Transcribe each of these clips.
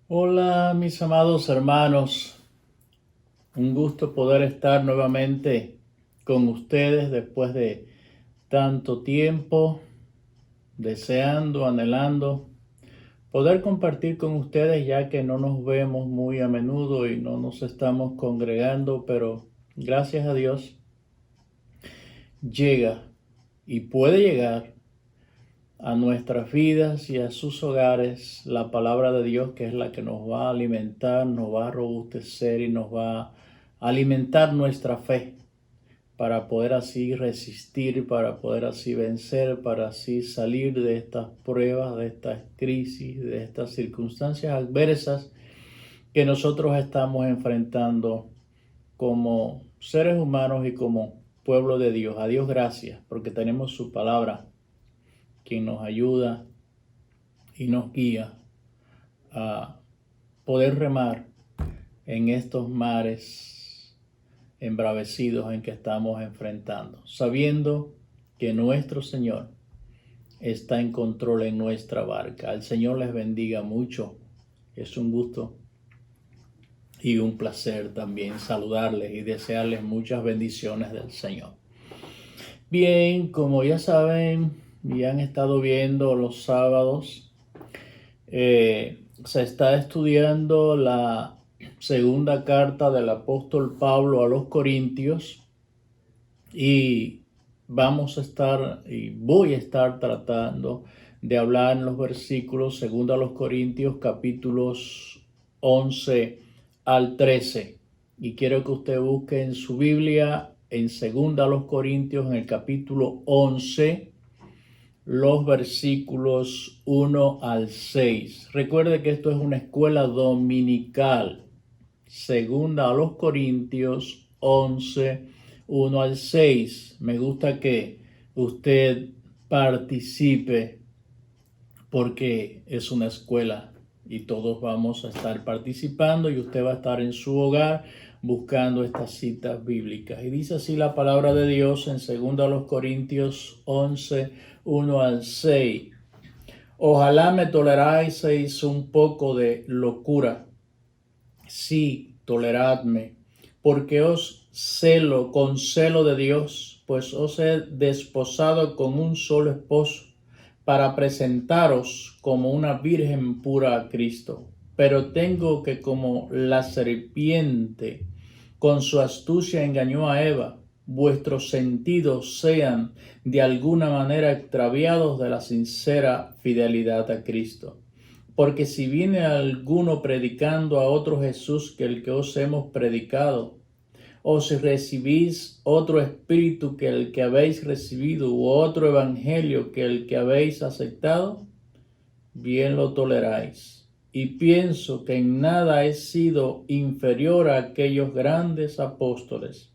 Hola mis amados hermanos, un gusto poder estar nuevamente con ustedes después de tanto tiempo, deseando, anhelando poder compartir con ustedes ya que no nos vemos muy a menudo y no nos estamos congregando, pero gracias a Dios llega y puede llegar a nuestras vidas y a sus hogares la palabra de Dios, que es la que nos va a alimentar, nos va a robustecer y nos va a alimentar nuestra fe para poder así resistir, para poder así vencer, para así salir de estas pruebas, de estas crisis, de estas circunstancias adversas que nosotros estamos enfrentando como seres humanos y como pueblo de Dios. A Dios gracias porque tenemos su palabra, quien nos ayuda y nos guía a poder remar en estos mares embravecidos en que estamos enfrentando, sabiendo que nuestro Señor está en control en nuestra barca. El Señor les bendiga mucho. Es un gusto y un placer también saludarles y desearles muchas bendiciones del Señor. Bien, como ya saben y han estado viendo los sábados, se está estudiando la segunda carta del apóstol Pablo a los Corintios y voy a estar tratando de hablar en los versículos segundo a los Corintios capítulos 11 al 13 y quiero que usted busque en su Biblia en segunda a los Corintios en el capítulo 11 los versículos 1 al 6. Recuerde que esto es una escuela dominical. Segunda a los Corintios 11, 1 al 6. Me gusta que usted participe porque es una escuela y todos vamos a estar participando y usted va a estar en su hogar buscando estas citas bíblicas. Y dice así la palabra de Dios en 2 Corintios 11, 1 al 6. Ojalá me toleraseis un poco de locura. Sí, toleradme, porque os celo con celo de Dios, pues os he desposado con un solo esposo, para presentaros como una virgen pura a Cristo. Pero tengo que, como la serpiente con su astucia engañó a Eva, vuestros sentidos sean de alguna manera extraviados de la sincera fidelidad a Cristo. Porque si viene alguno predicando a otro Jesús que el que os hemos predicado, o si recibís otro espíritu que el que habéis recibido, u otro evangelio que el que habéis aceptado, bien lo toleráis. Y pienso que en nada he sido inferior a aquellos grandes apóstoles,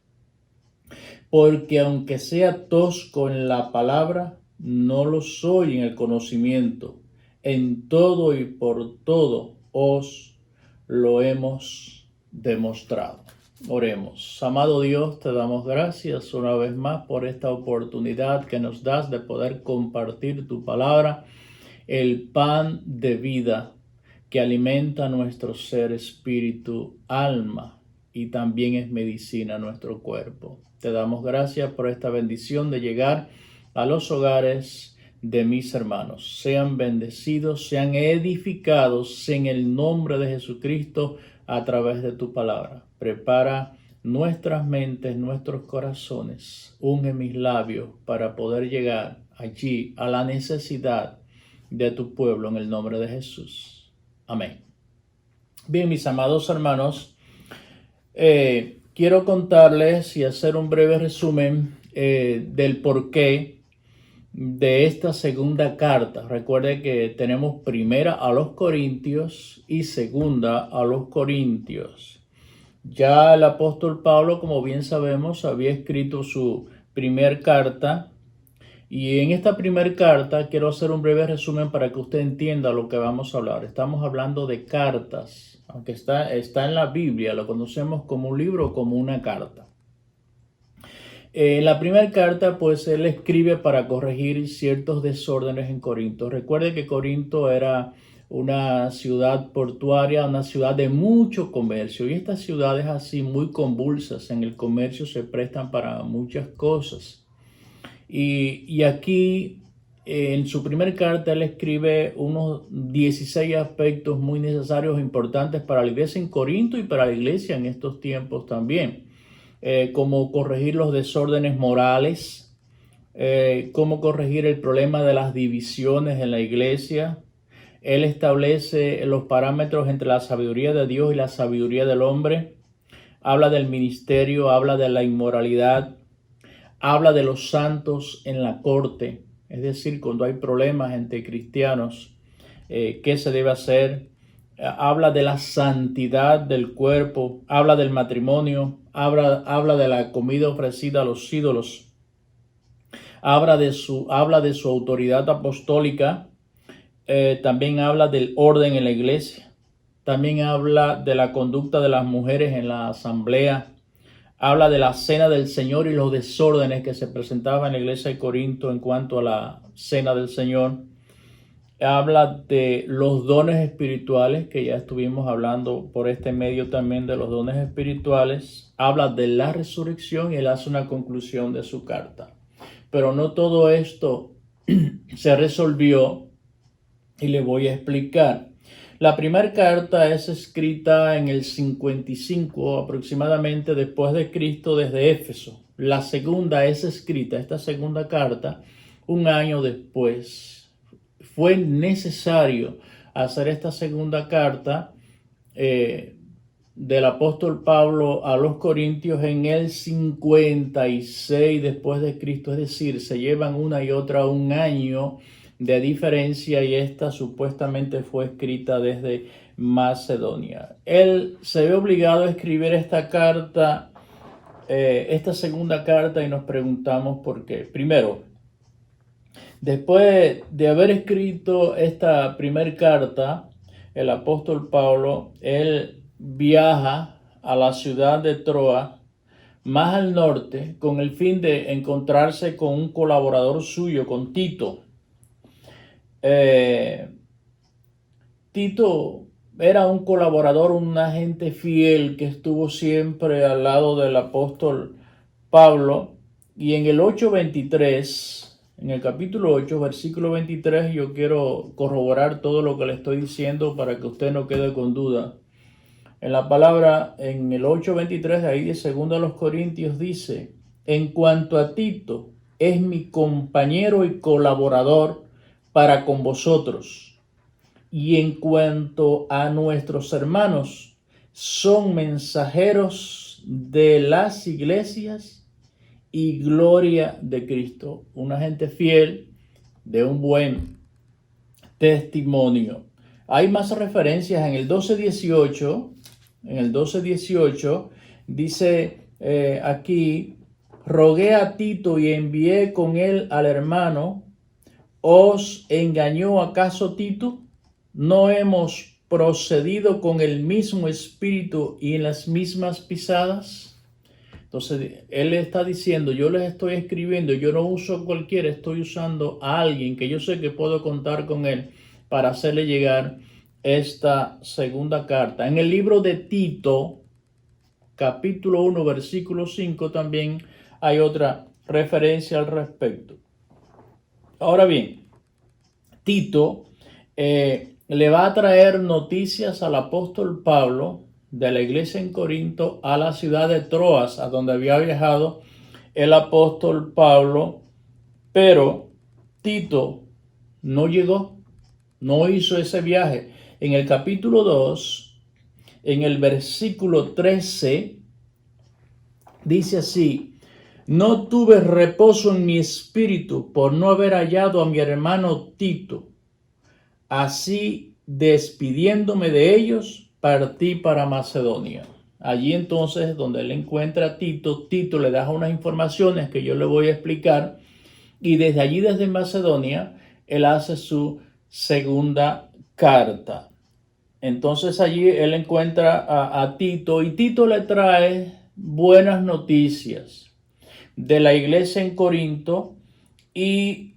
porque aunque sea tosco en la palabra, no lo soy en el conocimiento. En todo y por todo os lo hemos demostrado. Oremos. Amado Dios, te damos gracias una vez más por esta oportunidad que nos das de poder compartir tu palabra, el pan de vida que alimenta nuestro ser, espíritu, alma y también es medicina a nuestro cuerpo. Te damos gracias por esta bendición de llegar a los hogares de mis hermanos. Sean bendecidos, sean edificados en el nombre de Jesucristo a través de tu palabra. Prepara nuestras mentes, nuestros corazones. Unge mis labios para poder llegar allí a la necesidad de tu pueblo en el nombre de Jesús. Amén. Bien, mis amados hermanos, quiero contarles y hacer un breve resumen del porqué de esta segunda carta. Recuerde que tenemos primera a los Corintios y segunda a los Corintios. Ya el apóstol Pablo, como bien sabemos, había escrito su primer carta. Y en esta primera carta quiero hacer un breve resumen para que usted entienda lo que vamos a hablar. Estamos hablando de cartas, aunque está en la Biblia, lo conocemos como un libro o como una carta. En la primera carta, pues él escribe para corregir ciertos desórdenes en Corinto. Recuerde que Corinto era una ciudad portuaria, una ciudad de mucho comercio. Y estas ciudades así muy convulsas en el comercio se prestan para muchas cosas. Y aquí en su primer carta él escribe unos 16 aspectos muy necesarios e importantes para la iglesia en Corinto y para la iglesia en estos tiempos también. Como corregir los desórdenes morales, cómo corregir el problema de las divisiones en la iglesia. Él establece los parámetros entre la sabiduría de Dios y la sabiduría del hombre. Habla del ministerio, habla de la inmoralidad, habla de los santos en la corte, es decir, cuando hay problemas entre cristianos, qué se debe hacer. Habla de la santidad del cuerpo, habla del matrimonio, habla de la comida ofrecida a los ídolos, habla de su autoridad apostólica, también habla del orden en la iglesia, también habla de la conducta de las mujeres en la asamblea, habla de la cena del Señor y los desórdenes que se presentaban en la iglesia de Corinto en cuanto a la cena del Señor. Habla de los dones espirituales, que ya estuvimos hablando por este medio también de los dones espirituales. Habla de la resurrección y él hace una conclusión de su carta. Pero no todo esto se resolvió y le voy a explicar. La primera carta es escrita en el 55 aproximadamente después de Cristo desde Éfeso. La segunda es escrita, esta segunda carta, un año después. Fue necesario hacer esta segunda carta del apóstol Pablo a los Corintios en el 56 después de Cristo, es decir, se llevan una y otra un año de diferencia y esta supuestamente fue escrita desde Macedonia. Él se ve obligado a escribir esta carta, esta segunda carta, y nos preguntamos por qué. Primero, después de haber escrito esta primera carta, el apóstol Pablo, él viaja a la ciudad de Troas, más al norte, con el fin de encontrarse con un colaborador suyo, con Tito. Tito era un colaborador, un agente fiel que estuvo siempre al lado del apóstol Pablo. Y en el 8:23, en el capítulo 8, versículo 23, yo quiero corroborar todo lo que le estoy diciendo para que usted no quede con duda. En la palabra, en el 8:23 de ahí de 2 Corintios dice: en cuanto a Tito, es mi compañero y colaborador para con vosotros. Y en cuanto a nuestros hermanos, son mensajeros de las iglesias y gloria de Cristo. Una gente fiel, de un buen testimonio. Hay más referencias en el 12:18. En el 12:18 dice aquí: rogué a Tito y envié con él al hermano. ¿Os engañó acaso Tito? ¿No hemos procedido con el mismo espíritu y en las mismas pisadas? Entonces, él está diciendo, yo les estoy escribiendo, yo no uso cualquiera, estoy usando a alguien que yo sé que puedo contar con él para hacerle llegar esta segunda carta. En el libro de Tito, capítulo 1, versículo 5, también hay otra referencia al respecto. Ahora bien, Tito le va a traer noticias al apóstol Pablo de la iglesia en Corinto a la ciudad de Troas, a donde había viajado el apóstol Pablo, pero Tito no llegó, no hizo ese viaje. En el capítulo 2, en el versículo 13, dice así: no tuve reposo en mi espíritu por no haber hallado a mi hermano Tito. Así, despidiéndome de ellos, partí para Macedonia. Allí entonces, donde él encuentra a Tito, Tito le da unas informaciones que yo le voy a explicar. Y desde allí, desde Macedonia, él hace su segunda carta. Entonces allí él encuentra a Tito y Tito le trae buenas noticias de la iglesia en Corinto y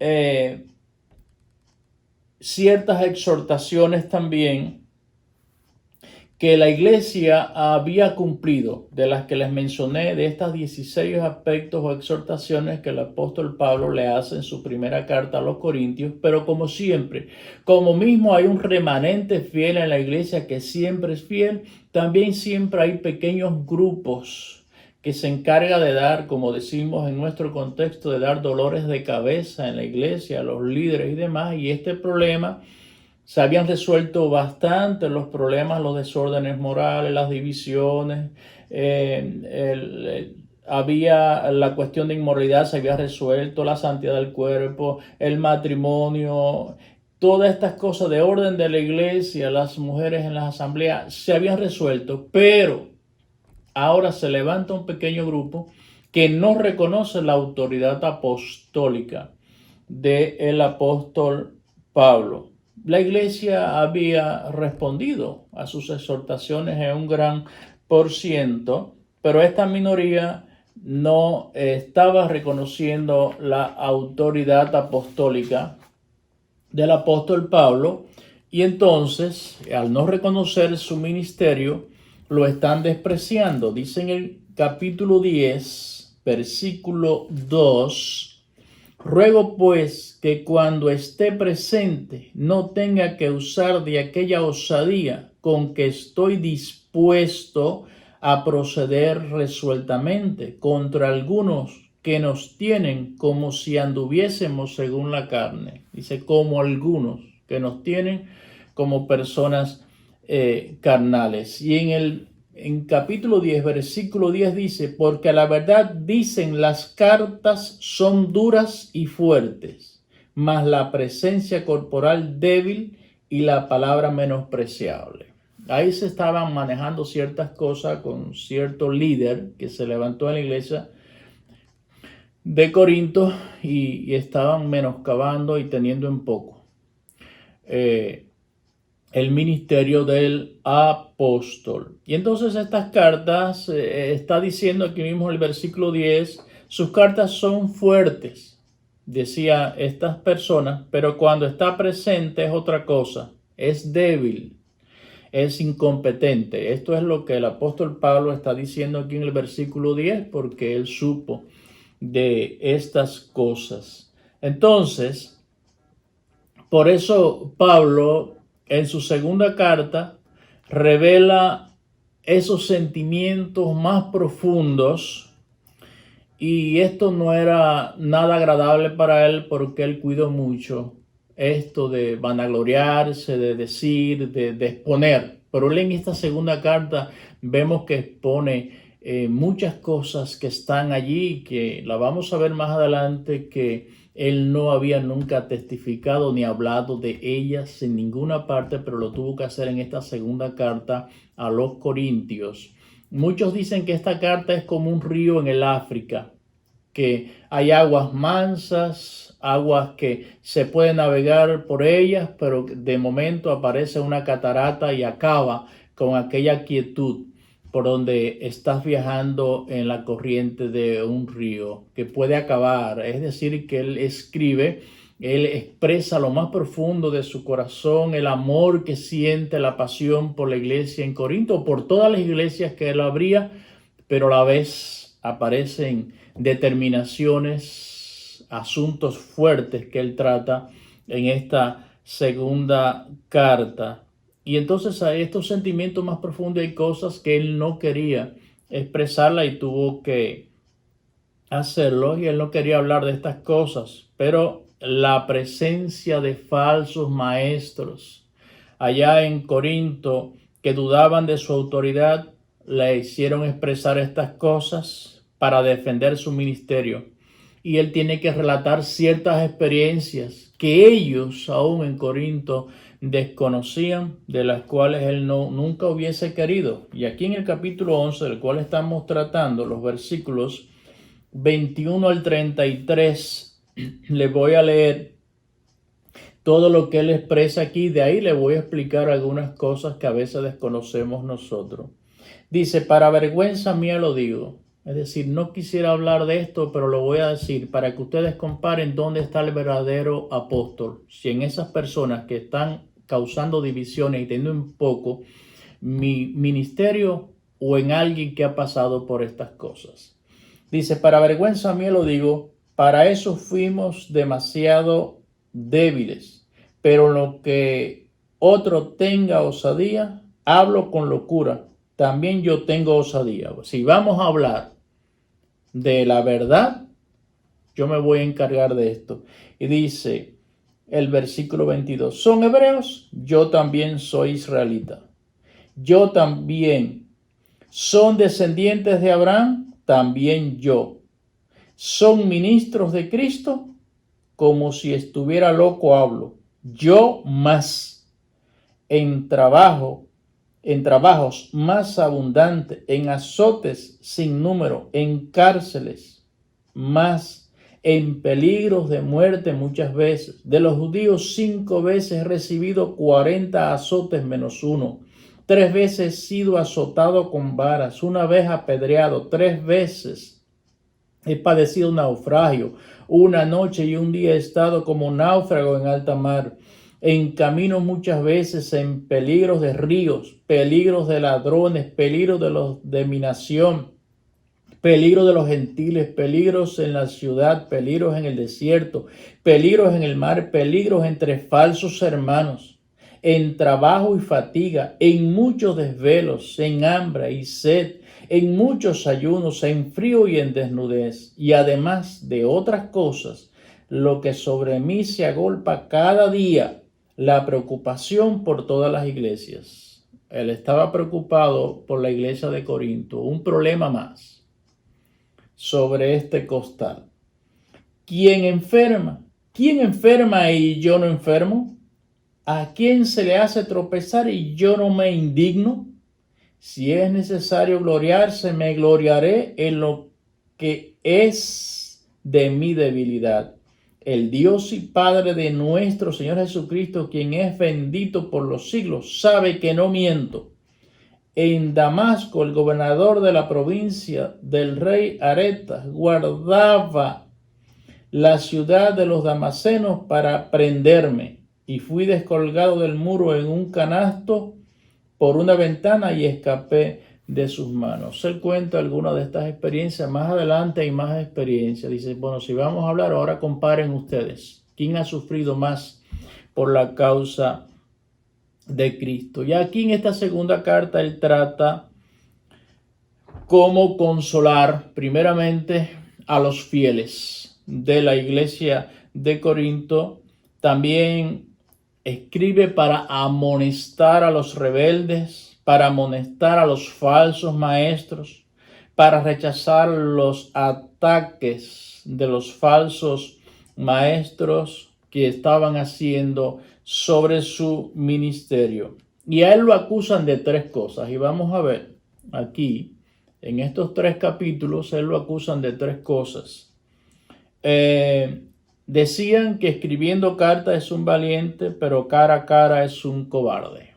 ciertas exhortaciones también que la iglesia había cumplido, de las que les mencioné, de estas 16 aspectos o exhortaciones que el apóstol Pablo le hace en su primera carta a los Corintios. Pero como siempre, como mismo hay un remanente fiel en la iglesia que siempre es fiel, también siempre hay pequeños grupos que se encarga de dar, como decimos en nuestro contexto, de dar dolores de cabeza en la iglesia, a los líderes y demás. Y este problema se habían resuelto bastante los problemas, los desórdenes morales, las divisiones, había la cuestión de inmoralidad, se había resuelto, la santidad del cuerpo, el matrimonio, todas estas cosas de orden de la iglesia, las mujeres en las asambleas, se habían resuelto, pero ahora se levanta un pequeño grupo que no reconoce la autoridad apostólica del apóstol Pablo. La iglesia había respondido a sus exhortaciones en un gran por ciento, pero esta minoría no estaba reconociendo la autoridad apostólica del apóstol Pablo, y entonces, al no reconocer su ministerio, lo están despreciando. Dice en el capítulo 10, versículo 2, ruego pues que cuando esté presente no tenga que usar de aquella osadía con que estoy dispuesto a proceder resueltamente contra algunos que nos tienen como si anduviésemos según la carne. Dice, como algunos que nos tienen como personas carnales. Y en capítulo 10, versículo 10 dice, porque a la verdad dicen las cartas son duras y fuertes, mas la presencia corporal débil y la palabra menospreciable. Ahí se estaban manejando ciertas cosas con cierto líder que se levantó en la iglesia de Corinto y estaban menoscabando y teniendo en poco el ministerio del apóstol. Y entonces estas cartas, está diciendo aquí mismo el versículo 10, sus cartas son fuertes, decía estas personas, pero cuando está presente es otra cosa, es débil, es incompetente. Esto es lo que el apóstol Pablo está diciendo aquí en el versículo 10, porque él supo de estas cosas. Entonces, por eso Pablo en su segunda carta revela esos sentimientos más profundos, y esto no era nada agradable para él porque él cuidó mucho esto de vanagloriarse, de decir, de exponer. Pero él en esta segunda carta vemos que expone muchas cosas que están allí, que la vamos a ver más adelante, que él no había nunca testificado ni hablado de ellas en ninguna parte, pero lo tuvo que hacer en esta segunda carta a los Corintios. Muchos dicen que esta carta es como un río en el África, que hay aguas mansas, aguas que se puede navegar por ellas, pero de momento aparece una catarata y acaba con aquella quietud por donde estás viajando en la corriente de un río, que puede acabar. Es decir, que él escribe, él expresa lo más profundo de su corazón, el amor que siente, la pasión por la iglesia en Corinto, por todas las iglesias que él abría, pero a la vez aparecen determinaciones, asuntos fuertes que él trata en esta segunda carta. Y entonces a estos sentimientos más profundos hay cosas que él no quería expresarla y tuvo que hacerlo, y él no quería hablar de estas cosas, pero la presencia de falsos maestros allá en Corinto que dudaban de su autoridad le hicieron expresar estas cosas para defender su ministerio. Y él tiene que relatar ciertas experiencias que ellos aún en Corinto desconocían, de las cuales él nunca hubiese querido. Y aquí en el capítulo 11, del cual estamos tratando, los versículos 21 al 33, les voy a leer todo lo que él expresa aquí. De ahí le voy a explicar algunas cosas que a veces desconocemos nosotros. Dice, para vergüenza mía lo digo, Es decir, no quisiera hablar de esto, pero lo voy a decir para que ustedes comparen dónde está el verdadero apóstol. Si en esas personas que están causando divisiones y teniendo un poco mi ministerio o en alguien que ha pasado por estas cosas. Dice, para vergüenza mía lo digo, para eso fuimos demasiado débiles, pero en lo que otro tenga osadía, hablo con locura, también yo tengo osadía. Si vamos a hablar de la verdad, yo me voy a encargar de esto. Y dice el versículo 22, ¿son hebreos? Yo también soy israelita. Yo también. ¿Son descendientes de Abraham? También yo. ¿Son ministros de Cristo? Como si estuviera loco hablo. Yo más. En trabajos más abundantes, en azotes sin número, en cárceles más, en peligros de muerte muchas veces. De los judíos 5 veces he recibido 40 azotes menos uno. 3 veces he sido azotado con varas, 1 vez apedreado, 3 veces he padecido naufragio. 1 noche y 1 día he estado como náufrago en alta mar. En camino muchas veces, en peligros de ríos, peligros de ladrones, peligros de mi nación, peligros de los gentiles, peligros en la ciudad, peligros en el desierto, peligros en el mar, peligros entre falsos hermanos, en trabajo y fatiga, en muchos desvelos, en hambre y sed, en muchos ayunos, en frío y en desnudez, y además de otras cosas, lo que sobre mí se agolpa cada día, la preocupación por todas las iglesias. Él estaba preocupado por la iglesia de Corinto, un problema más sobre este costal. ¿Quién enferma? ¿Quién enferma y yo no enfermo? ¿A quién se le hace tropezar y yo no me indigno? Si es necesario gloriarse, me gloriaré en lo que es de mi debilidad. El Dios y Padre de nuestro Señor Jesucristo, quien es bendito por los siglos, sabe que no miento. En Damasco, el gobernador de la provincia del rey Aretas guardaba la ciudad de los damasenos para prenderme, y fui descolgado del muro en un canasto por una ventana y escapé de sus manos. Él cuenta algunas de estas experiencias. Más adelante hay más experiencias. Dice, bueno, si vamos a hablar, ahora comparen ustedes. ¿Quién ha sufrido más por la causa de Cristo? Y aquí en esta segunda carta él trata cómo consolar primeramente a los fieles de la iglesia de Corinto. También escribe para amonestar a los rebeldes, para amonestar a los falsos maestros, para rechazar los ataques de los falsos maestros que estaban haciendo sobre su ministerio. Y a él lo acusan de 3 cosas. Y vamos a ver aquí, en estos 3 capítulos, él lo acusan de 3 cosas. Decían que escribiendo cartas es un valiente, pero cara a cara es un cobarde.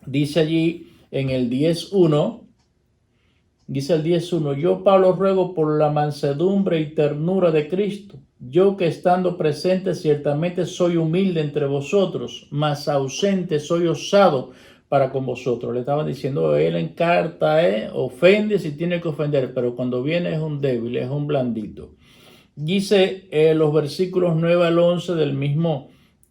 Dice allí en el 10.1, dice el 10.1, yo Pablo ruego por la mansedumbre y ternura de Cristo, yo que estando presente ciertamente soy humilde entre vosotros, mas ausente soy osado para con vosotros. Le estaban diciendo, él en carta ofende si tiene que ofender, pero cuando viene es un débil, es un blandito. Dice los versículos 9 al 11 del mismo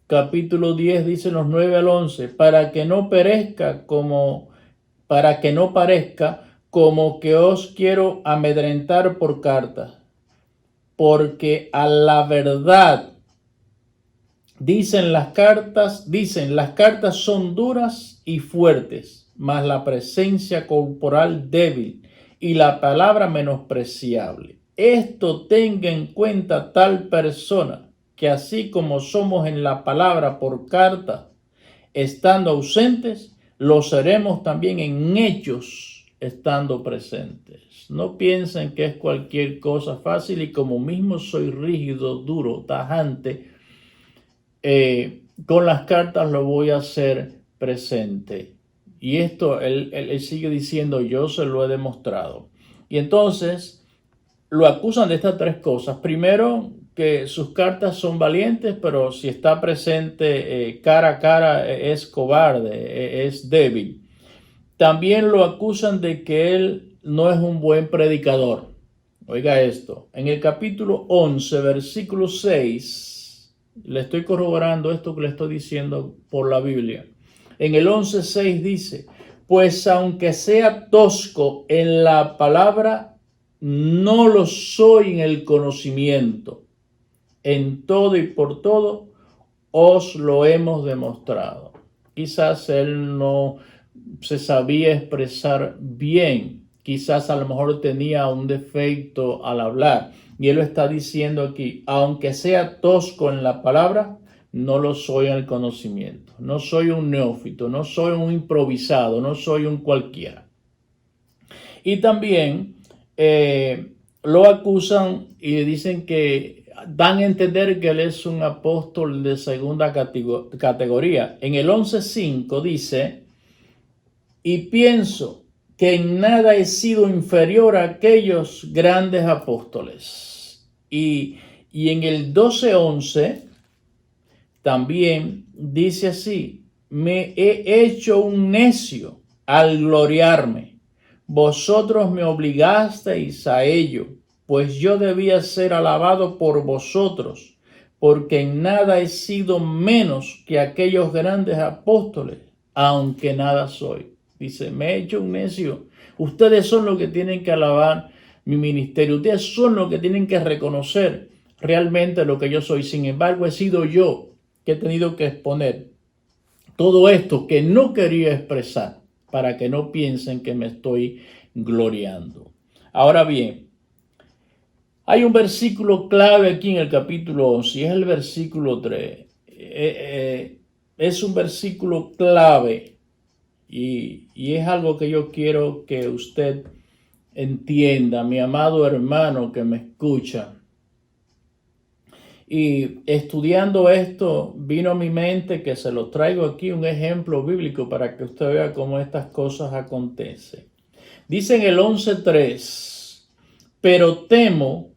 capítulo 10, dicen los 9 al 11, para que no parezca como que os quiero amedrentar por cartas, porque a la verdad dicen las cartas son duras y fuertes, mas la presencia corporal débil y la palabra menospreciable. Esto tenga en cuenta tal persona, que así como somos en la palabra por carta, estando ausentes, lo seremos también en hechos, estando presentes. No piensen que es cualquier cosa fácil, y como mismo soy rígido, duro, tajante, con las cartas lo voy a hacer presente. Y esto él sigue diciendo, yo se lo he demostrado. Y entonces lo acusan de estas tres cosas. Primero, que sus cartas son valientes, pero si está presente cara a cara es cobarde, es débil. También lo acusan de que él no es un buen predicador. Oiga esto, en el capítulo 11, versículo 6, le estoy corroborando esto que le estoy diciendo por la Biblia. En el 11:6 dice, pues aunque sea tosco en la palabra, no lo soy en el conocimiento. En todo y por todo os lo hemos demostrado. Quizás él no se sabía expresar bien. Quizás a lo mejor tenía un defecto al hablar. Y él lo está diciendo aquí, aunque sea tosco en la palabra, no lo soy en el conocimiento. No soy un neófito, no soy un improvisado, no soy un cualquiera. Y también lo acusan y le dicen que dan a entender que él es un apóstol de segunda categoría. En el 11:5 dice, y pienso que en nada he sido inferior a aquellos grandes apóstoles. Y en el 12:11 también dice así, me he hecho un necio al gloriarme. Vosotros me obligasteis a ello, pues yo debía ser alabado por vosotros, porque en nada he sido menos que aquellos grandes apóstoles, aunque nada soy. Dice, me he hecho un necio. Ustedes son los que tienen que alabar mi ministerio. Ustedes son los que tienen que reconocer realmente lo que yo soy. Sin embargo, he sido yo que he tenido que exponer todo esto que no quería expresar para que no piensen que me estoy gloriando. Ahora bien, hay un versículo clave aquí en el capítulo 11 y es el versículo 3. Es un versículo clave y es algo que yo quiero que usted entienda, mi amado hermano que me escucha. Y estudiando esto, vino a mi mente que se lo traigo aquí un ejemplo bíblico para que usted vea cómo estas cosas acontecen. Dice en el 11:3, pero temo,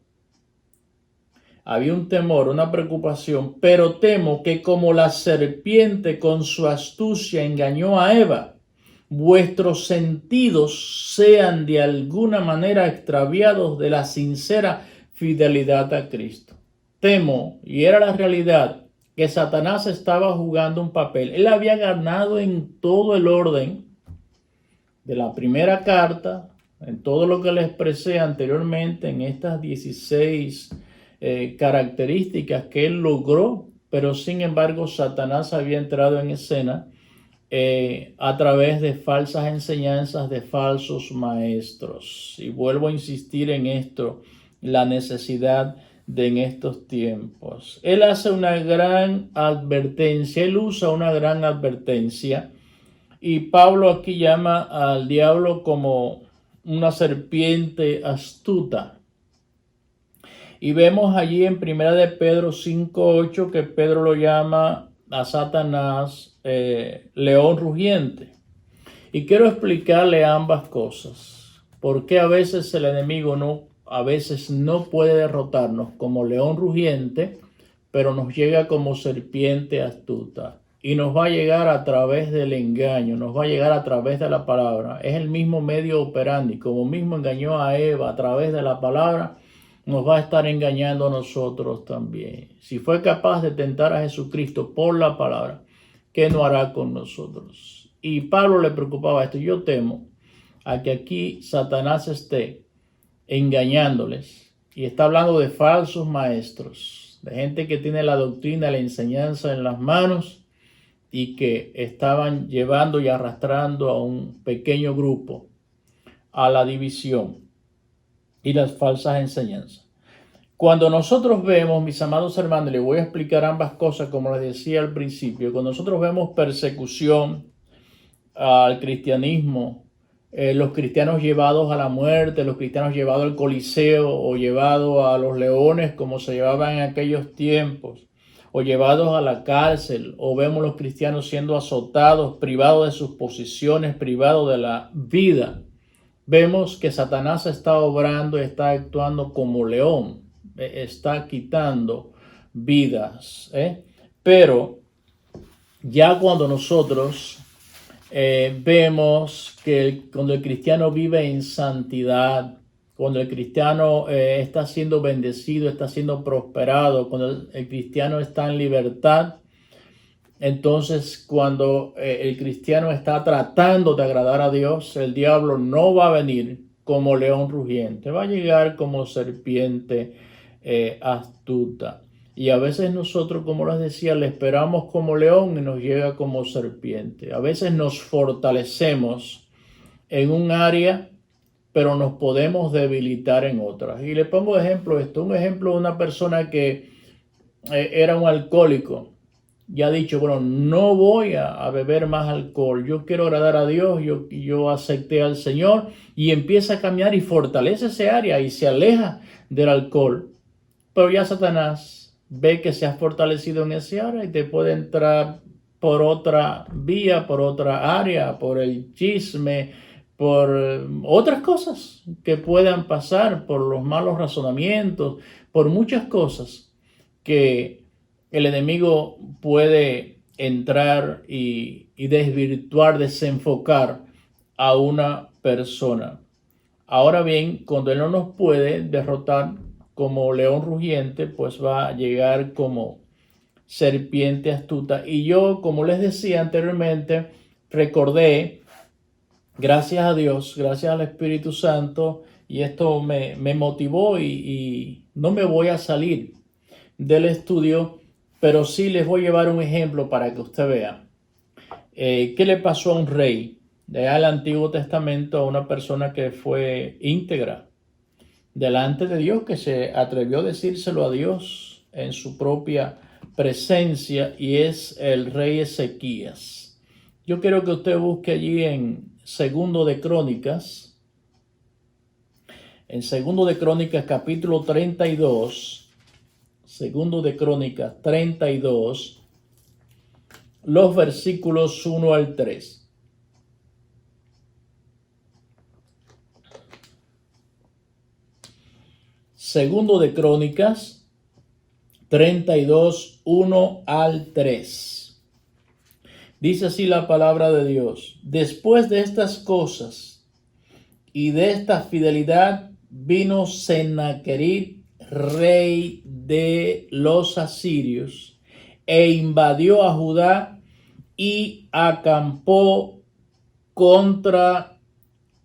había un temor, una preocupación, pero temo que como la serpiente con su astucia engañó a Eva, vuestros sentidos sean de alguna manera extraviados de la sincera fidelidad a Cristo. Temo, y era la realidad, que Satanás estaba jugando un papel. Él había ganado en todo el orden de la primera carta, en todo lo que le expresé anteriormente, en estas 16 características que él logró, pero sin embargo Satanás había entrado en escena a través de falsas enseñanzas de falsos maestros. Y vuelvo a insistir en esto, la necesidad de en estos tiempos. Él hace una gran advertencia, él usa una gran advertencia y Pablo aquí llama al diablo como una serpiente astuta. Y vemos allí en 1 de Pedro 5:8 que Pedro lo llama a Satanás león rugiente. Y quiero explicarle ambas cosas. ¿Por qué a veces el enemigo a veces no puede derrotarnos como león rugiente, pero nos llega como serpiente astuta? Y nos va a llegar a través del engaño, nos va a llegar a través de la palabra. Es el mismo medio operandi, como mismo engañó a Eva a través de la palabra, nos va a estar engañando a nosotros también. Si fue capaz de tentar a Jesucristo por la palabra, ¿qué no hará con nosotros? Y Pablo le preocupaba esto. Yo temo a que aquí Satanás esté engañándoles. Y está hablando de falsos maestros, de gente que tiene la doctrina, la enseñanza en las manos y que estaban llevando y arrastrando a un pequeño grupo a la división y las falsas enseñanzas. Cuando nosotros vemos, mis amados hermanos, les voy a explicar ambas cosas como les decía al principio, cuando nosotros vemos persecución al cristianismo, los cristianos llevados a la muerte, los cristianos llevados al Coliseo o llevados a los leones como se llevaban en aquellos tiempos, o llevados a la cárcel, o vemos los cristianos siendo azotados, privados de sus posiciones, privados de la vida. vemos que Satanás está obrando y está actuando como león, está quitando vidas, Pero ya cuando nosotros vemos que cuando el cristiano vive en santidad, cuando el cristiano está siendo bendecido, está siendo prosperado, cuando el cristiano está en libertad, entonces cuando el cristiano está tratando de agradar a Dios, el diablo no va a venir como león rugiente, va a llegar como serpiente astuta. Y a veces nosotros, como les decía, le esperamos como león y nos llega como serpiente. A veces nos fortalecemos en un área, pero nos podemos debilitar en otras. Y le pongo ejemplo esto, un ejemplo de una persona que era un alcohólico. Ya ha dicho, bueno, no voy a beber más alcohol, yo quiero agradar a Dios, yo acepté al Señor, y empieza a caminar y fortalece ese área y se aleja del alcohol. Pero ya Satanás ve que se ha fortalecido en ese área y te puede entrar por otra vía, por otra área, por el chisme, por otras cosas que puedan pasar, por los malos razonamientos, por muchas cosas que el enemigo puede entrar y desvirtuar, desenfocar a una persona. Ahora bien, cuando él no nos puede derrotar como león rugiente, pues va a llegar como serpiente astuta. Y yo, como les decía anteriormente, recordé, gracias a Dios, gracias al Espíritu Santo, y esto me motivó y no me voy a salir del estudio, pero sí les voy a llevar un ejemplo para que usted vea. ¿Qué le pasó a un rey del Antiguo Testamento, a una persona que fue íntegra delante de Dios, que se atrevió a decírselo a Dios en su propia presencia, y es el rey Ezequías? Yo quiero que usted busque allí en Segundo de Crónicas, capítulo 32, Segundo de Crónicas 32, los versículos 1 al 3. Segundo de Crónicas 32, 1 al 3. Dice así la palabra de Dios: después de estas cosas y de esta fidelidad vino Sennacherib, rey de los asirios, e invadió a Judá y acampó contra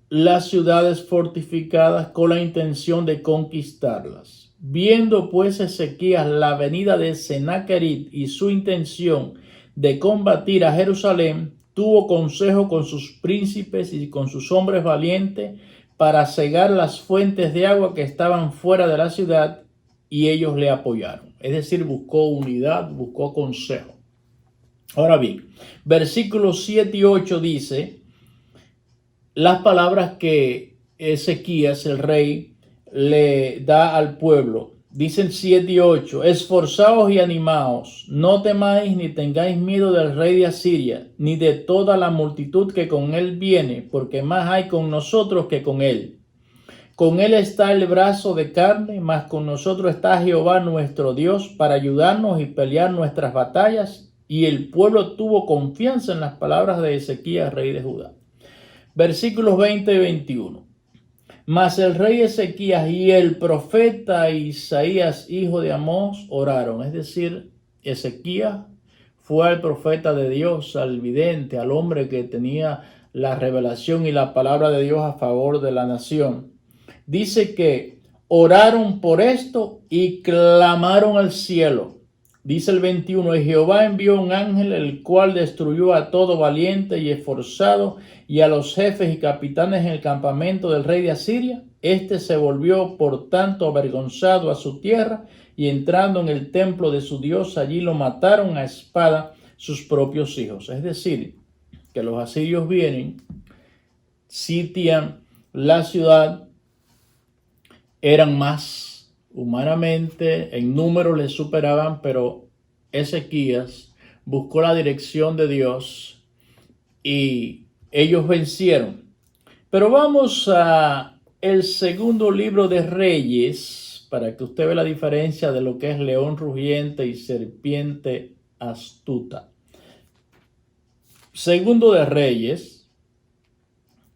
las ciudades fortificadas con la intención de conquistarlas. Viendo pues Ezequías la venida de Sennacherib y su intención de combatir a Jerusalén, tuvo consejo con sus príncipes y con sus hombres valientes para cegar las fuentes de agua que estaban fuera de la ciudad, y ellos le apoyaron. Es decir, buscó unidad, buscó consejo. Ahora bien, versículos 7 y 8 dice las palabras que Ezequías, el rey, le da al pueblo. Dicen 7 y 8: esforzaos y animaos, no temáis ni tengáis miedo del rey de Asiria, ni de toda la multitud que con él viene, porque más hay con nosotros que con él. Con él está el brazo de carne, mas con nosotros está Jehová nuestro Dios para ayudarnos y pelear nuestras batallas. Y el pueblo tuvo confianza en las palabras de Ezequías, rey de Judá. Versículos 20 y 21. Mas el rey Ezequías y el profeta Isaías, hijo de Amós, oraron. Es decir, Ezequías fue al profeta de Dios, al vidente, al hombre que tenía la revelación y la palabra de Dios a favor de la nación. Dice que oraron por esto y clamaron al cielo. Dice el 21: y Jehová envió un ángel, el cual destruyó a todo valiente y esforzado, y a los jefes y capitanes en el campamento del rey de Asiria. Este se volvió por tanto avergonzado a su tierra, y entrando en el templo de su Dios, allí lo mataron a espada sus propios hijos. Es decir, que los asirios vienen, sitian la ciudad, eran más humanamente, en número les superaban, pero Ezequías buscó la dirección de Dios y ellos vencieron. Pero vamos a el segundo libro de Reyes, para que usted vea la diferencia de lo que es león rugiente y serpiente astuta. Segundo de Reyes,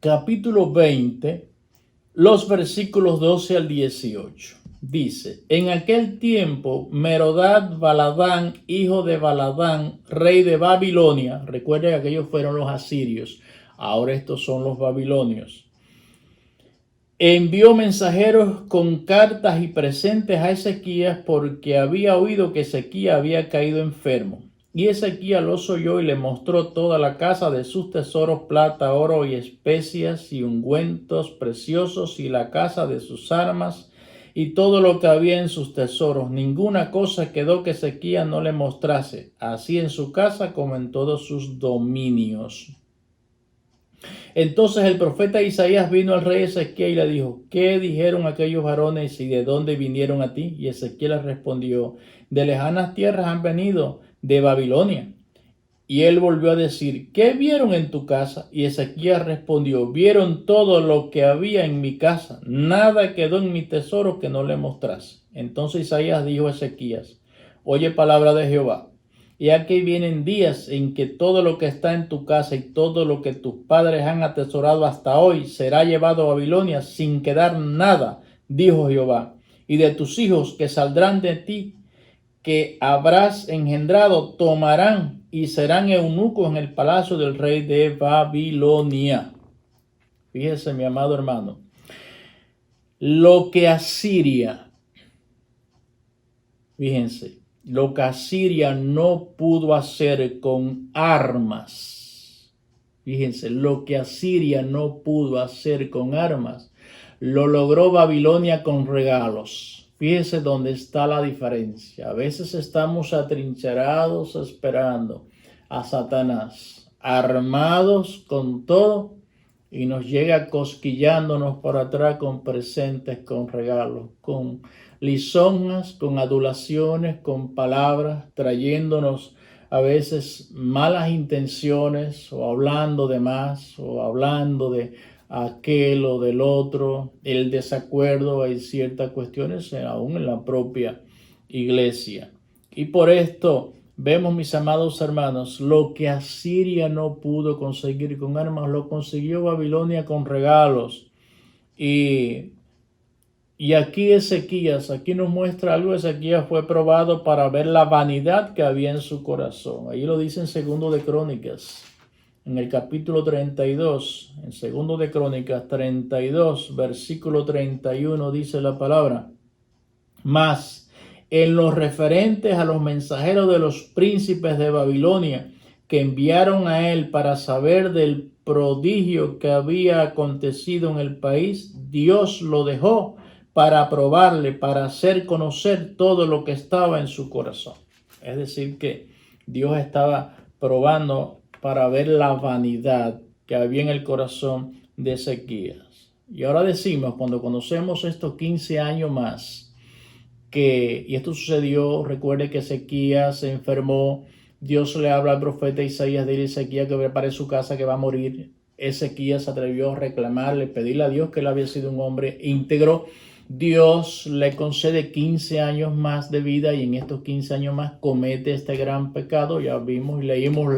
capítulo 20, los versículos 12 al 18. Dice: en aquel tiempo, Merodach Baladán, hijo de Baladán, rey de Babilonia, recuerden que aquellos fueron los asirios, ahora estos son los babilonios, envió mensajeros con cartas y presentes a Ezequías porque había oído que Ezequías había caído enfermo. Y Ezequías los oyó y le mostró toda la casa de sus tesoros, plata, oro y especias y ungüentos preciosos, y la casa de sus armas y todo lo que había en sus tesoros. Ninguna cosa quedó que Ezequías no le mostrase, así en su casa como en todos sus dominios. Entonces el profeta Isaías vino al rey Ezequiel y le dijo: ¿qué dijeron aquellos varones y de dónde vinieron a ti? Y Ezequiel les respondió: de lejanas tierras han venido, de Babilonia. Y él volvió a decir: ¿qué vieron en tu casa? Y Ezequiel respondió: vieron todo lo que había en mi casa, nada quedó en mi tesoro que no le mostrase. Entonces Isaías dijo a Ezequías: oye palabra de Jehová. Y aquí vienen días en que todo lo que está en tu casa y todo lo que tus padres han atesorado hasta hoy será llevado a Babilonia sin quedar nada, dijo Jehová. Y de tus hijos que saldrán de ti, que habrás engendrado, tomarán y serán eunucos en el palacio del rey de Babilonia. Fíjese, mi amado hermano, lo que Asiria, fíjense, lo que Asiria no pudo hacer con armas. Fíjense, lo que Asiria no pudo hacer con armas, lo logró Babilonia con regalos. Fíjense dónde está la diferencia. A veces estamos atrincherados esperando a Satanás, armados con todo, y nos llega cosquillándonos por atrás con presentes, con regalos, con lisonjas, con adulaciones, con palabras, trayéndonos a veces malas intenciones, o hablando de más, o hablando de aquel o del otro, el desacuerdo. Hay ciertas cuestiones aún en la propia iglesia. Y por esto vemos, mis amados hermanos, lo que Asiria no pudo conseguir con armas, lo consiguió Babilonia con regalos. Y aquí Ezequías, aquí nos muestra algo. Ezequías fue probado para ver la vanidad que había en su corazón. Ahí lo dice en Segundo de Crónicas, en el capítulo 32, en Segundo de Crónicas 32, versículo 31, dice la palabra: mas en los referentes a los mensajeros de los príncipes de Babilonia, que enviaron a él para saber del prodigio que había acontecido en el país, Dios lo dejó para probarle, para hacer conocer todo lo que estaba en su corazón. Es decir, que Dios estaba probando para ver la vanidad que había en el corazón de Ezequías. Y ahora decimos, cuando conocemos estos 15 años más, y esto sucedió, recuerde que Ezequías se enfermó, Dios le habla al profeta Isaías, dile a Ezequías que prepare su casa, que va a morir. Ezequías se atrevió a reclamarle, pedirle a Dios, que él había sido un hombre íntegro. Dios le concede 15 años más de vida, y en estos 15 años más comete este gran pecado. Ya vimos y leímos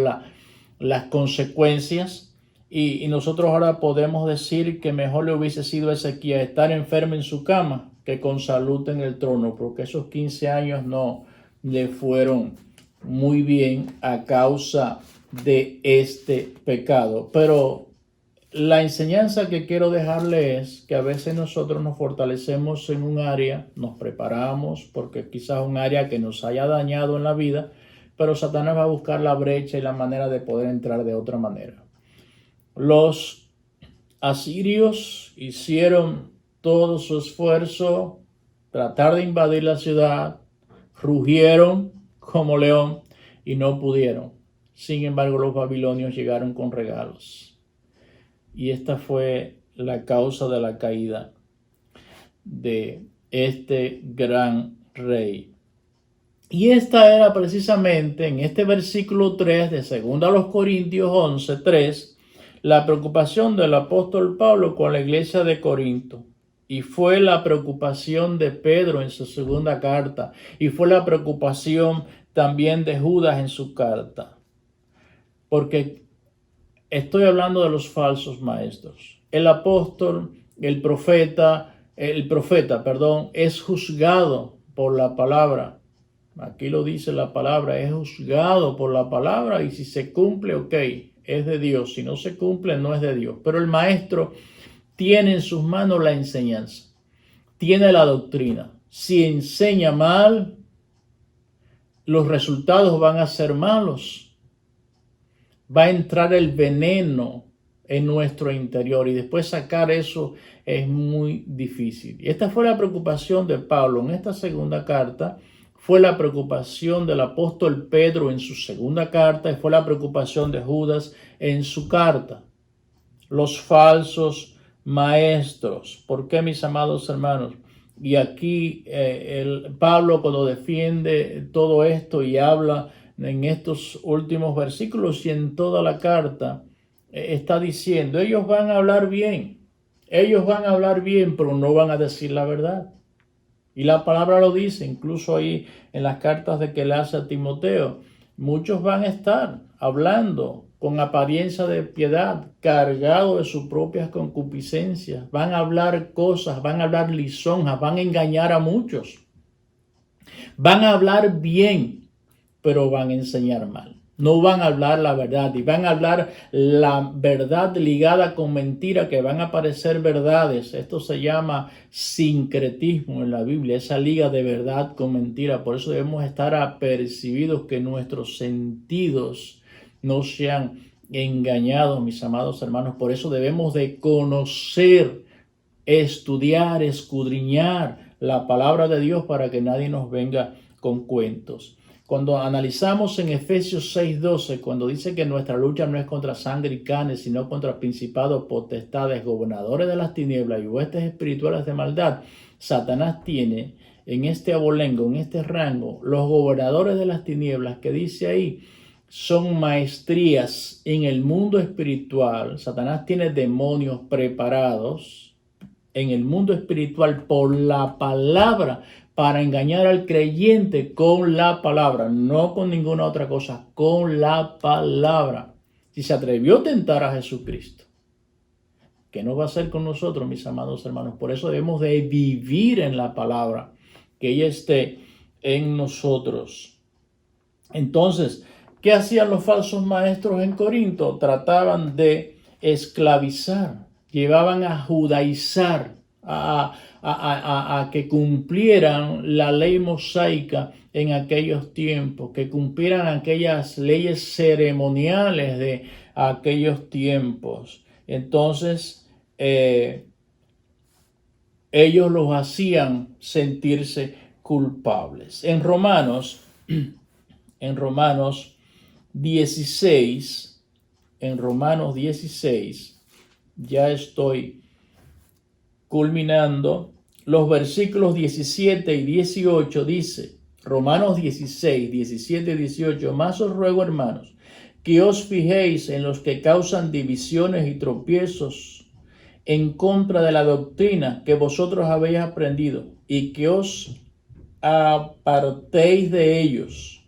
las consecuencias, y nosotros ahora podemos decir que mejor le hubiese sido a Ezequías estar enfermo en su cama que con salud en el trono, porque esos 15 años no le fueron muy bien a causa de este pecado. Pero la enseñanza que quiero dejarle es que a veces nosotros nos fortalecemos en un área, nos preparamos porque quizás un área que nos haya dañado en la vida, pero Satanás va a buscar la brecha y la manera de poder entrar de otra manera. Los asirios hicieron todo su esfuerzo, tratar de invadir la ciudad, rugieron como león y no pudieron. Sin embargo, los babilonios llegaron con regalos. Y esta fue la causa de la caída de este gran rey. Y esta era precisamente en este versículo 3 de 2 Corintios 11:3, la preocupación del apóstol Pablo con la iglesia de Corinto. Y fue la preocupación de Pedro en su segunda carta. Y fue la preocupación también de Judas en su carta. Porque estoy hablando de los falsos maestros. El apóstol, el profeta, es juzgado por la palabra. Aquí lo dice la palabra, es juzgado por la palabra y si se cumple, ok, es de Dios. Si no se cumple, no es de Dios. Pero el maestro tiene en sus manos la enseñanza, tiene la doctrina. Si enseña mal, los resultados van a ser malos. Va a entrar el veneno en nuestro interior y después sacar eso es muy difícil. Y esta fue la preocupación de Pablo en esta segunda carta, fue la preocupación del apóstol Pedro en su segunda carta y fue la preocupación de Judas en su carta. Los falsos maestros. ¿Por qué, mis amados hermanos? Y aquí Pablo, cuando defiende todo esto y habla en estos últimos versículos y en toda la carta, está diciendo, ellos van a hablar bien, pero no van a decir la verdad. Y la palabra lo dice, incluso ahí en las cartas de que le hace a Timoteo, muchos van a estar hablando con apariencia de piedad, cargados de sus propias concupiscencias, van a hablar cosas, van a hablar lisonjas, van a engañar a muchos, van a hablar bien, pero van a enseñar mal. No van a hablar la verdad y van a hablar la verdad ligada con mentira que van a parecer verdades. Esto se llama sincretismo en la Biblia, esa liga de verdad con mentira. Por eso debemos estar apercibidos que nuestros sentidos no sean engañados, mis amados hermanos. Por eso debemos de conocer, estudiar, escudriñar la palabra de Dios para que nadie nos venga con cuentos. Cuando analizamos en Efesios 6:12, cuando dice que nuestra lucha no es contra sangre y carne, sino contra principados, potestades, gobernadores de las tinieblas y huestes espirituales de maldad, Satanás tiene en este abolengo, en este rango, los gobernadores de las tinieblas que dice ahí, son maestrías en el mundo espiritual. Satanás tiene demonios preparados en el mundo espiritual por la palabra, para engañar al creyente con la palabra, no con ninguna otra cosa, con la palabra. Si se atrevió a tentar a Jesucristo, ¿qué no va a hacer con nosotros, mis amados hermanos? Por eso debemos de vivir en la palabra, que ella esté en nosotros. Entonces, ¿qué hacían los falsos maestros en Corinto? Trataban de esclavizar, llevaban a judaizar, a que cumplieran la ley mosaica en aquellos tiempos, que cumplieran aquellas leyes ceremoniales de aquellos tiempos. Entonces, ellos los hacían sentirse culpables. En Romanos 16, ya estoy culminando, los versículos 17 y 18 dice, Romanos 16, 17 y 18, más os ruego, hermanos, que os fijéis en los que causan divisiones y tropiezos en contra de la doctrina que vosotros habéis aprendido y que os apartéis de ellos,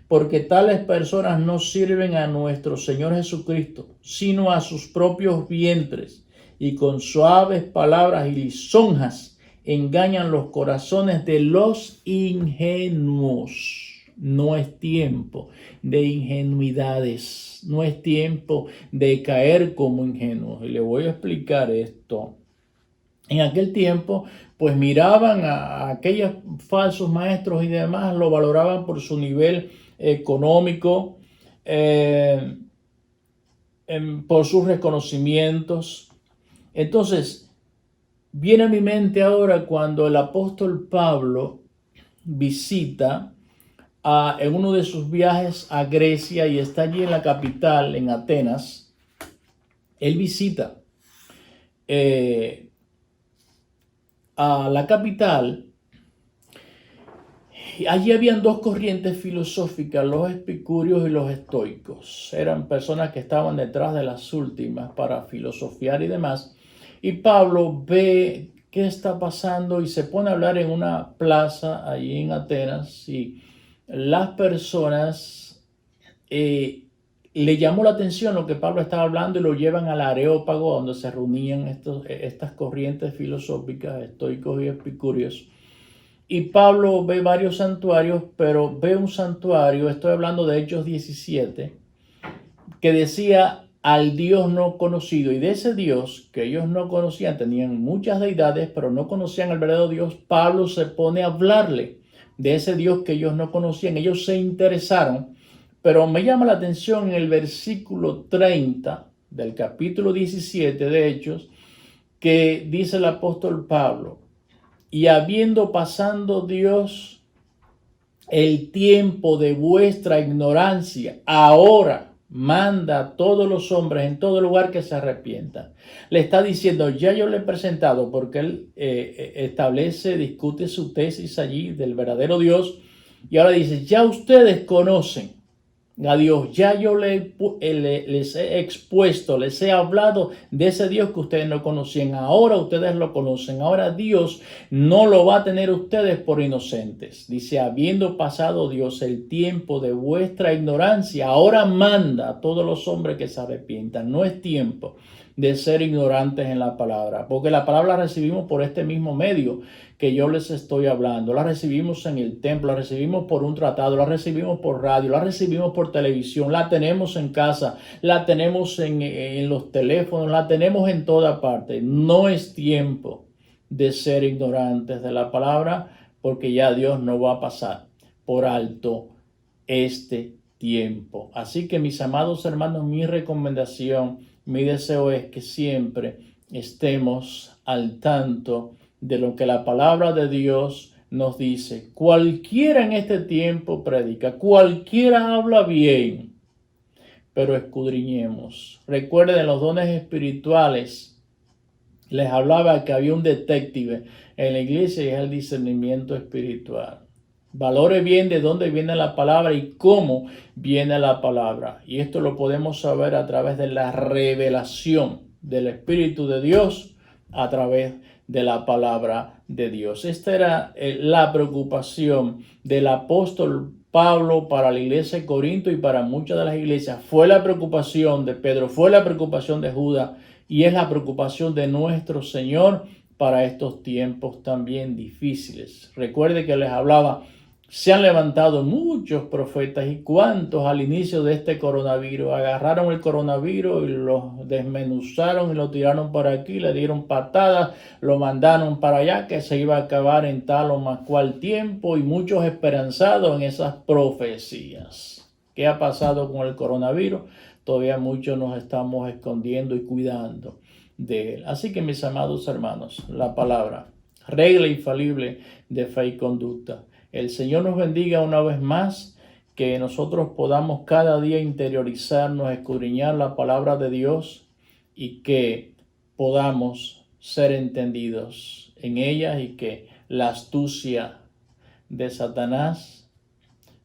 porque tales personas no sirven a nuestro Señor Jesucristo, sino a sus propios vientres, y con suaves palabras y lisonjas engañan los corazones de los ingenuos. No es tiempo de ingenuidades, no es tiempo de caer como ingenuos. Y le voy a explicar esto. En aquel tiempo, pues miraban a aquellos falsos maestros y demás, lo valoraban por su nivel económico, por sus reconocimientos. Entonces, viene a mi mente ahora cuando el apóstol Pablo visita en uno de sus viajes a Grecia y está allí en la capital, en Atenas. Él visita a la capital allí habían dos corrientes filosóficas, los epicúreos y los estoicos. Eran personas que estaban detrás de las últimas para filosofiar y demás. Y Pablo ve qué está pasando y se pone a hablar en una plaza allí en Atenas, y las personas le llamó la atención lo que Pablo estaba hablando y lo llevan al Areópago, donde se reunían estas corrientes filosóficas, estoicos y epicúreos. Y Pablo ve varios santuarios, pero ve un santuario, estoy hablando de Hechos 17, que decía al Dios no conocido. Y de ese Dios que ellos no conocían, tenían muchas deidades, pero no conocían al verdadero Dios, Pablo se pone a hablarle de ese Dios que ellos no conocían. Ellos se interesaron, pero me llama la atención en el versículo 30 del capítulo 17 de Hechos, que dice el apóstol Pablo: y habiendo pasado Dios el tiempo de vuestra ignorancia, ahora manda a todos los hombres en todo lugar que se arrepientan. Le está diciendo, ya yo le he presentado, porque él discute su tesis allí del verdadero Dios, y ahora dice, ya ustedes conocen a Dios, ya yo les he expuesto, les he hablado de ese Dios que ustedes no conocían, ahora ustedes lo conocen, ahora Dios no lo va a tener ustedes por inocentes. Dice, habiendo pasado Dios el tiempo de vuestra ignorancia, ahora manda a todos los hombres que se arrepientan. No es tiempo de ser ignorantes en la palabra, porque la palabra la recibimos por este mismo medio que yo les estoy hablando. La recibimos en el templo, la recibimos por un tratado, la recibimos por radio, la recibimos por televisión, la tenemos en casa, la tenemos en los teléfonos, la tenemos en toda parte. No es tiempo de ser ignorantes de la palabra, porque ya Dios no va a pasar por alto este tiempo. Así que, mis amados hermanos, mi recomendación, mi deseo es que siempre estemos al tanto de lo que la palabra de Dios nos dice. Cualquiera en este tiempo predica, cualquiera habla bien, pero escudriñemos. Recuerden los dones espirituales. Les hablaba que había un detective en la iglesia y es el discernimiento espiritual. Valore bien de dónde viene la palabra y cómo viene la palabra. Y esto lo podemos saber a través de la revelación del Espíritu de Dios a través de la palabra de Dios. Esta era la preocupación del apóstol Pablo para la iglesia de Corinto y para muchas de las iglesias. Fue la preocupación de Pedro, fue la preocupación de Judas y es la preocupación de nuestro Señor para estos tiempos también difíciles. Recuerde que les hablaba, se han levantado muchos profetas, y cuántos al inicio de este coronavirus agarraron el coronavirus y lo desmenuzaron y lo tiraron por aquí, le dieron patadas, lo mandaron para allá, que se iba a acabar en tal o más cual tiempo, y muchos esperanzados en esas profecías. ¿Qué ha pasado con el coronavirus? Todavía muchos nos estamos escondiendo y cuidando de él. Así que, mis amados hermanos, la palabra, regla infalible de fe y conducta. El Señor nos bendiga una vez más, que nosotros podamos cada día interiorizarnos, escudriñar la palabra de Dios y que podamos ser entendidos en ella, y que la astucia de Satanás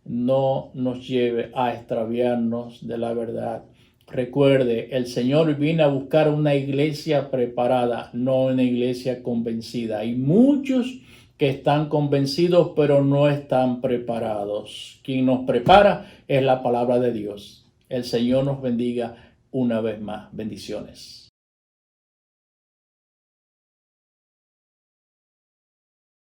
no nos lleve a extraviarnos de la verdad. Recuerde, el Señor vino a buscar una iglesia preparada, no una iglesia convencida. Hay muchos que están convencidos, pero no están preparados. Quien nos prepara es la palabra de Dios. El Señor nos bendiga una vez más. Bendiciones.